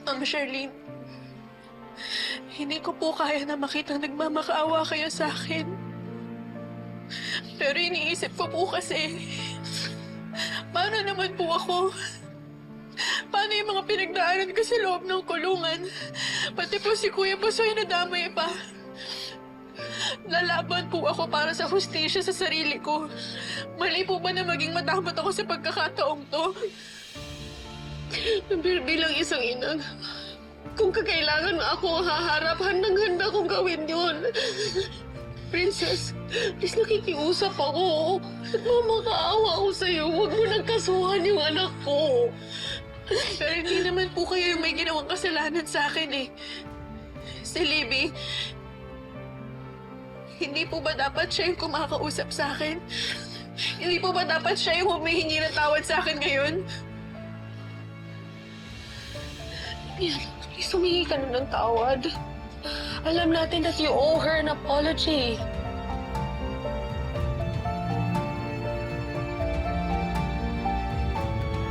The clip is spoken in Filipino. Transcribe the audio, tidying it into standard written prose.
Ma'am Charlene, hindi ko po kaya na makitang nagmamakaawa kayo sa akin. Pero iniisip ko po kasi, paano naman po ako? Paano yung mga pinagdaanan ko sa loob ng kulungan? Pati po si Kuya Busoy nadamay pa. Lalaban po ako para sa hustisya sa sarili ko. Mali po ba na maging matakot ako sa pagkakataong to? Bilang isang ina, kung kakailangan ako haharap, handang-handa kong gawin yun. Princess, please nakikiusap ako. Nagmamakaawa ako sa'yo. Huwag mo nagkasuhan yung anak ko. Pero hindi naman po kayo yung may ginawang kasalanan sa akin eh. Si Libby, hindi po ba dapat siya yung kumakausap sa akin? Hindi po ba dapat siya yung humihingi ng tawad sa akin ngayon? Yan, please humingi ka na ng tawad. Alam natin that you owe her an apology.